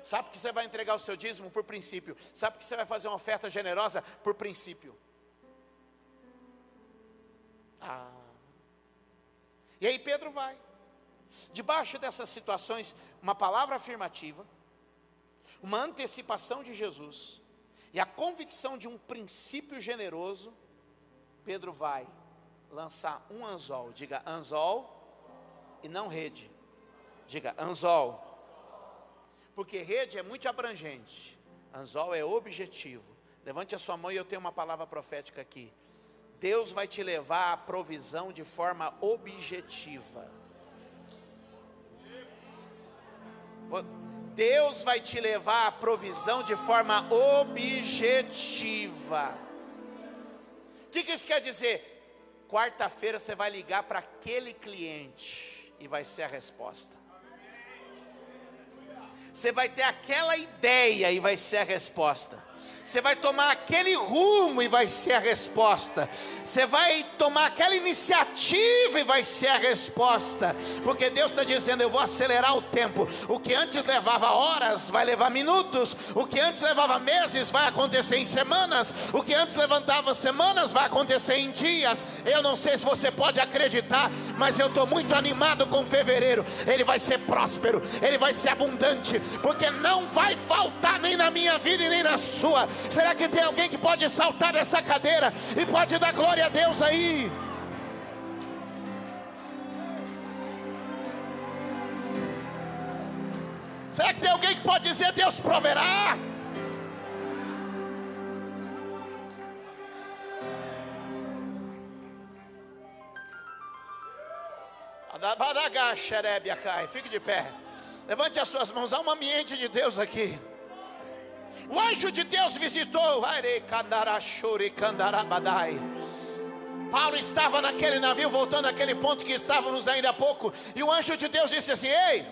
Sabe que você vai entregar o seu dízimo? Por princípio. Sabe que você vai fazer uma oferta generosa? Por princípio. E aí Pedro vai. Debaixo dessas situações, uma palavra afirmativa, uma antecipação de Jesus e a convicção de um princípio generoso, Pedro vai lançar um anzol. Diga anzol e não rede. Diga anzol. Porque rede é muito abrangente, anzol é objetivo. Levante a sua mão e eu tenho uma palavra profética aqui. Deus vai te levar à provisão de forma objetiva. Deus vai te levar à provisão de forma objetiva. O que isso quer dizer? Quarta-feira você vai ligar para aquele cliente e vai ser a resposta. Você vai ter aquela ideia e vai ser a resposta. Você vai tomar aquele rumo e vai ser a resposta. Você vai tomar aquela iniciativa e vai ser a resposta. Porque Deus está dizendo, eu vou acelerar o tempo. O que antes levava horas, vai levar minutos. O que antes levava meses, vai acontecer em semanas. O que antes levantava semanas, vai acontecer em dias. Eu não sei se você pode acreditar, mas eu estou muito animado com fevereiro. Ele vai ser próspero, ele vai ser abundante. Porque não vai faltar nem na minha vida e nem na sua. Será que tem alguém que pode saltar dessa cadeira e pode dar glória a Deus aí? Será que tem alguém que pode dizer Deus proverá? Fique de pé. Levante as suas mãos. Há um ambiente de Deus aqui. O anjo de Deus visitou. Paulo estava naquele navio, voltando àquele ponto que estávamos ainda há pouco. E o anjo de Deus disse assim: ei,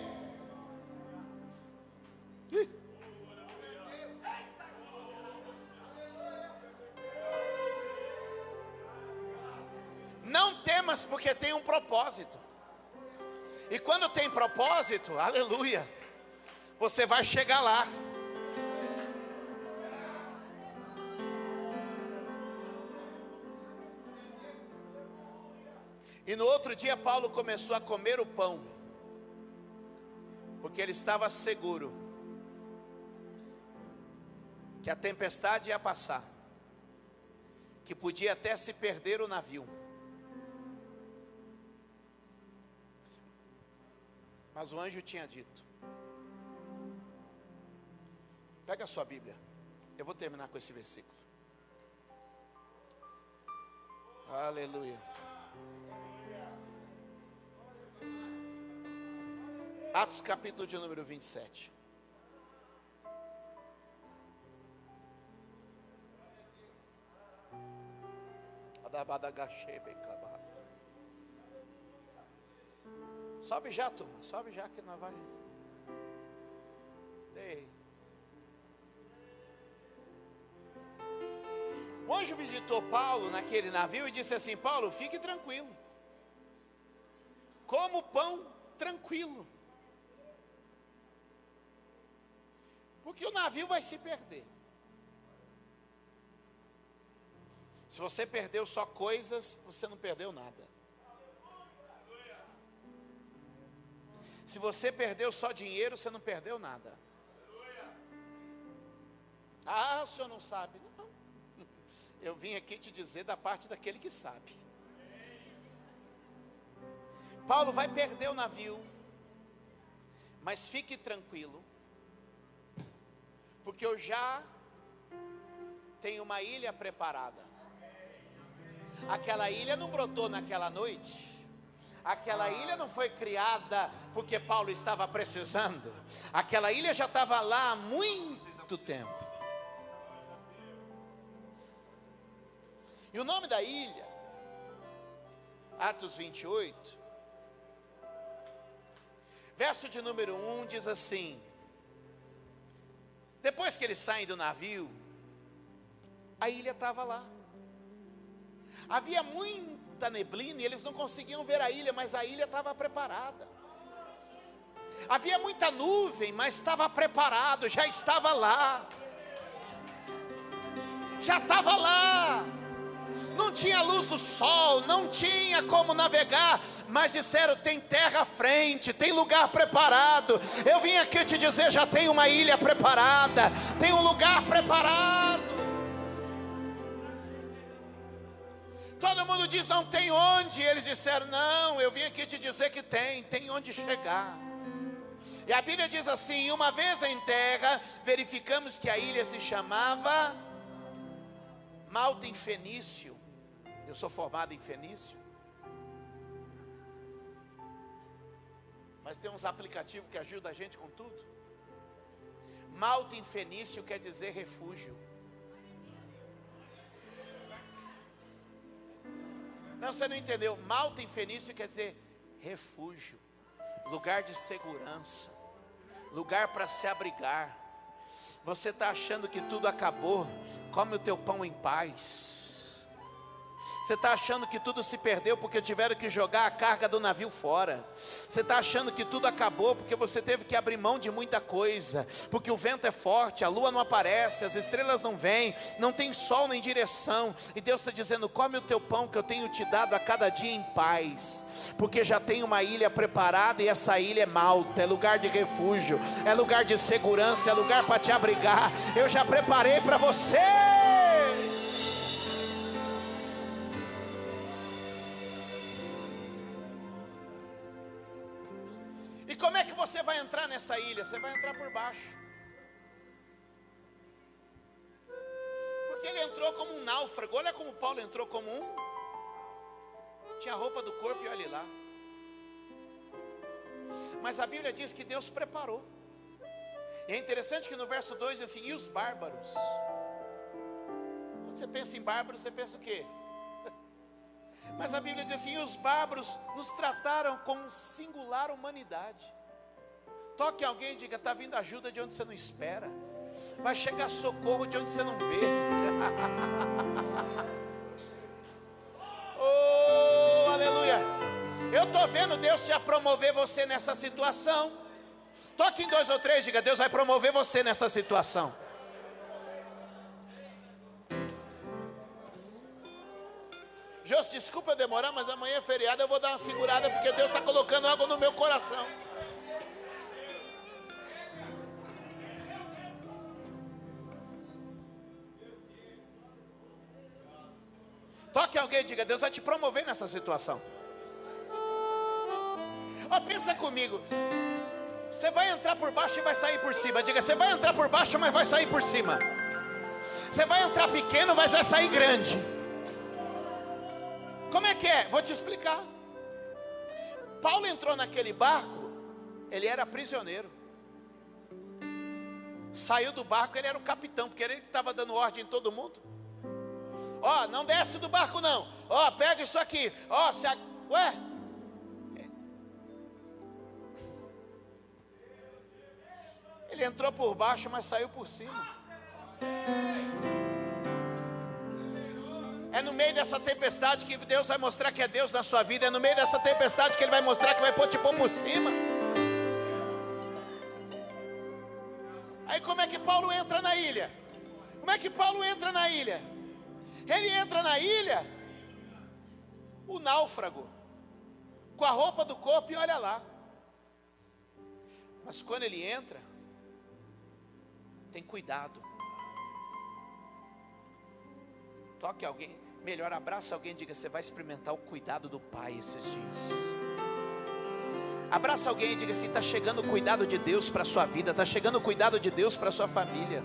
problemas porque tem um propósito. E quando tem propósito, aleluia, você vai chegar lá. E no outro dia Paulo começou a comer o pão, porque ele estava seguro que a tempestade ia passar, que podia até se perder o navio. Mas o anjo tinha dito. Pega a sua Bíblia, eu vou terminar com esse versículo. Aleluia. Atos capítulo de número 27. Sobe já, turma, sobe já que nós vai. Ei. O anjo visitou Paulo naquele navio e disse assim: Paulo, fique tranquilo, coma o pão tranquilo, porque o navio vai se perder. Se você perdeu só coisas, você não perdeu nada. Se você perdeu só dinheiro, você não perdeu nada. Ah, o senhor não sabe. Não. Eu vim aqui te dizer da parte daquele que sabe. Paulo vai perder o navio, mas fique tranquilo, porque eu já tenho uma ilha preparada. Aquela ilha não brotou naquela noite. Aquela ilha não foi criada porque Paulo estava precisando. Aquela ilha já estava lá há muito tempo. E o nome da ilha, Atos 28, verso de número 1, diz assim: depois que eles saem do navio, a ilha estava lá. Havia muita neblina e eles não conseguiam ver a ilha, mas a ilha estava preparada. Havia muita nuvem, mas estava preparado, já estava lá. Já estava lá. Não tinha luz do sol, não tinha como navegar, mas disseram: tem terra à frente, tem lugar preparado. Eu vim aqui te dizer, já tem uma ilha preparada, tem um lugar preparado. Todo mundo diz: não tem onde. Eles disseram: não, eu vim aqui te dizer que tem onde chegar. E a Bíblia diz assim: uma vez em terra, verificamos que a ilha se chamava Malta em Fenício. Eu sou formado em Fenício, mas tem uns aplicativos que ajudam a gente com tudo. Malta em Fenício quer dizer refúgio. Não, você não entendeu. Malta em Fenício quer dizer refúgio, lugar de segurança, lugar para se abrigar. Você está achando que tudo acabou? Come o teu pão em paz. Você está achando que tudo se perdeu porque tiveram que jogar a carga do navio fora. Você está achando que tudo acabou porque você teve que abrir mão de muita coisa, porque o vento é forte, a lua não aparece, as estrelas não vêm, não tem sol nem direção. E Deus está dizendo: come o teu pão que eu tenho te dado a cada dia em paz, porque já tem uma ilha preparada, e essa ilha é Malta, é lugar de refúgio, é lugar de segurança, é lugar para te abrigar. Eu já preparei para você. E como é que você vai entrar nessa ilha? Você vai entrar por baixo. Porque ele entrou como um náufrago. Olha como Paulo entrou como um. Tinha a roupa do corpo e olha lá. Mas a Bíblia diz que Deus preparou. E é interessante que no verso 2 diz assim: e os bárbaros? Quando você pensa em bárbaros, você pensa o quê? Mas a Bíblia diz assim: e os bárbaros nos trataram com singular humanidade. Toque alguém e diga: está vindo ajuda de onde você não espera. Vai chegar socorro de onde você não vê. Oh, aleluia. estou vendo Deus já promover você nessa situação. Toque em 2 ou 3, diga: Deus vai promover você nessa situação. Jô, desculpa eu demorar, mas amanhã é feriado, eu vou dar uma segurada, porque Deus está colocando algo no meu coração. Toque alguém e diga: Deus vai te promover nessa situação. Pensa comigo. Você vai entrar por baixo e vai sair por cima. Diga: você vai entrar por baixo, mas vai sair por cima. Você vai entrar pequeno, mas vai sair grande. Como é que é? Vou te explicar. Paulo entrou naquele barco, ele era prisioneiro. Saiu do barco, ele era o capitão, porque ele estava dando ordem em todo mundo. Não desce do barco não. Pega isso aqui. Ué? Ele entrou por baixo, mas saiu por cima. É no meio dessa tempestade que Deus vai mostrar que é Deus na sua vida. É no meio dessa tempestade que Ele vai mostrar que vai te pôr por cima. Aí como é que Paulo entra na ilha? Como é que Paulo entra na ilha? Ele entra na ilha, o náufrago, com a roupa do corpo, e olha lá. Mas quando ele entra, tem cuidado. Toque alguém, melhor abraça alguém e diga: você vai experimentar o cuidado do Pai esses dias. Abraça alguém e diga assim: está chegando o cuidado de Deus para a sua vida, está chegando o cuidado de Deus para a sua família.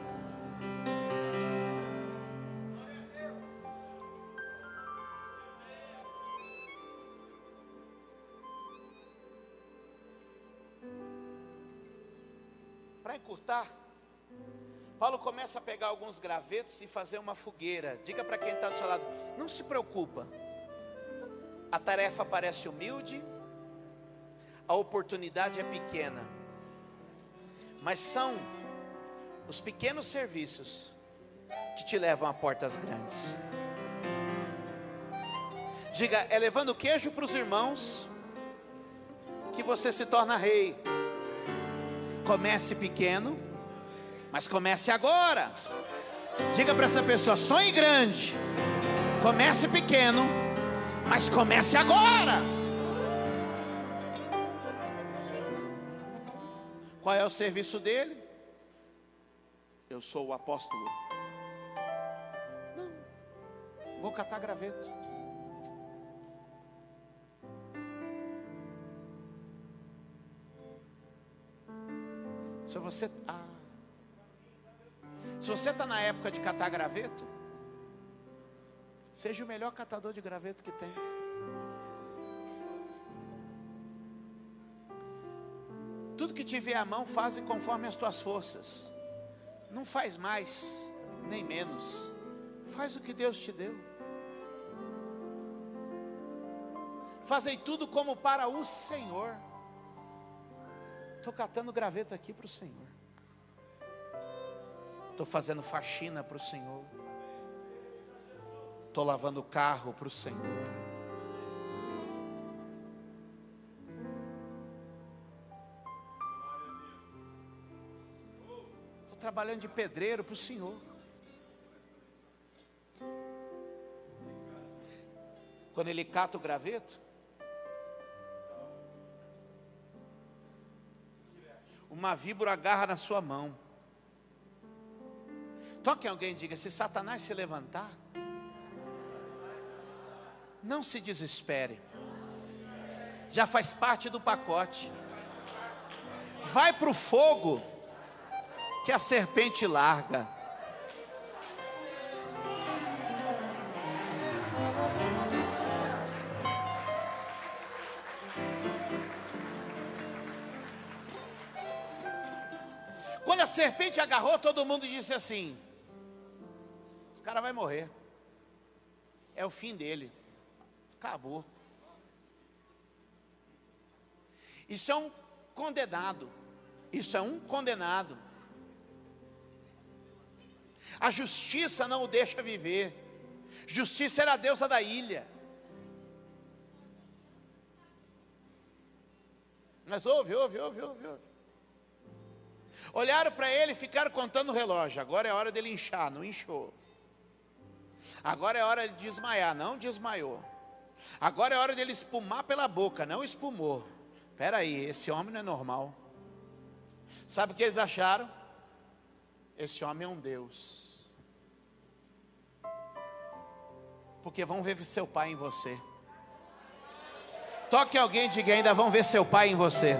Para encurtar, Paulo começa a pegar alguns gravetos e fazer uma fogueira. Diga para quem está do seu lado: não se preocupa. A tarefa parece humilde, a oportunidade é pequena, mas são os pequenos serviços que te levam a portas grandes. Diga: é levando queijo para os irmãos que você se torna rei. Comece pequeno, mas comece agora. Diga para essa pessoa: sonhe grande. Comece pequeno, mas comece agora. Qual é o serviço dele? Eu sou o apóstolo. Não, vou catar graveto. Se você está na época de catar graveto, seja o melhor catador de graveto que tem. Tudo que te vier à mão, faze conforme as tuas forças. Não faz mais, nem menos. Faz o que Deus te deu. Fazei tudo como para o Senhor. Estou catando graveto aqui para o Senhor. Estou fazendo faxina para o Senhor. Estou lavando o carro para o Senhor. Estou trabalhando de pedreiro para o Senhor. Quando ele cata o graveto, uma víbora agarra na sua mão. Toque alguém e diga: se Satanás se levantar, não se desespere. Já faz parte do pacote. Vai para o fogo, que a serpente larga. Quando a serpente agarrou, todo mundo disse assim: esse cara vai morrer. É o fim dele. Acabou. Isso é um condenado. Isso é um condenado. A justiça não o deixa viver. Justiça era a deusa da ilha. Mas ouve. Olharam para ele e ficaram contando o relógio. Agora é hora dele inchar, não inchou. Agora é hora de desmaiar, não desmaiou. Agora é hora dele espumar pela boca, não espumou. Espera aí, esse homem não é normal. Sabe o que eles acharam? Esse homem é um Deus. Porque vão ver seu pai em você. Toque alguém e diga: ainda vão ver seu pai em você.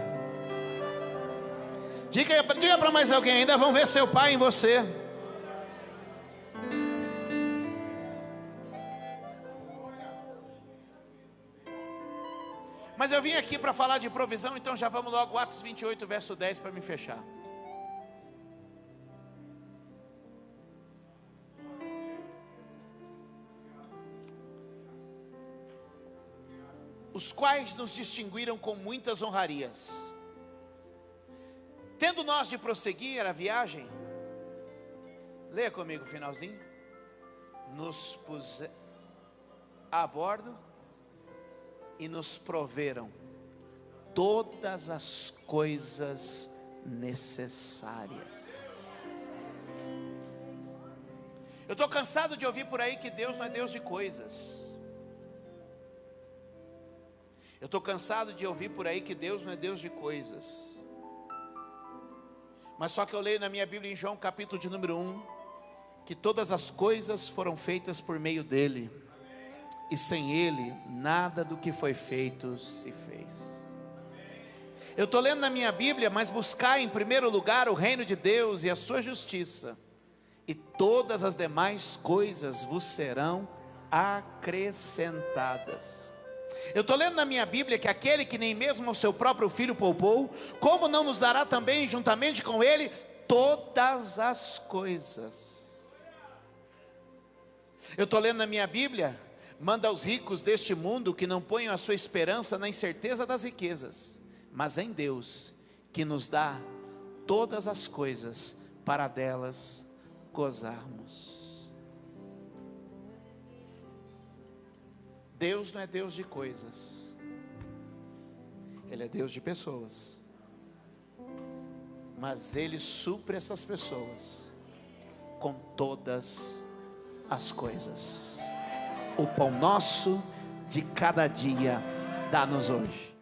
Diga para mais alguém: ainda vão ver seu pai em você. Mas eu vim aqui para falar de provisão, então já vamos logo, Atos 28, verso 10, para me fechar. Os quais nos distinguiram com muitas honrarias. Tendo nós de prosseguir a viagem, leia comigo o finalzinho. Nos puseram a bordo e nos proveram todas as coisas necessárias. Eu estou cansado de ouvir por aí que Deus não é Deus de coisas. Eu estou cansado de ouvir por aí que Deus não é Deus de coisas. Mas só que eu leio na minha Bíblia em João capítulo de número 1, que todas as coisas foram feitas por meio dele, e sem ele nada do que foi feito se fez. Eu estou lendo na minha Bíblia: mas buscai em primeiro lugar o reino de Deus e a sua justiça, e todas as demais coisas vos serão acrescentadas. Eu estou lendo na minha Bíblia que aquele que nem mesmo ao seu próprio filho poupou, como não nos dará também juntamente com ele todas as coisas? Eu estou lendo na minha Bíblia: manda aos ricos deste mundo que não ponham a sua esperança na incerteza das riquezas, mas em Deus, que nos dá todas as coisas para delas gozarmos. Deus não é Deus de coisas, Ele é Deus de pessoas. Mas Ele supre essas pessoas com todas as coisas. O pão nosso de cada dia dá-nos hoje.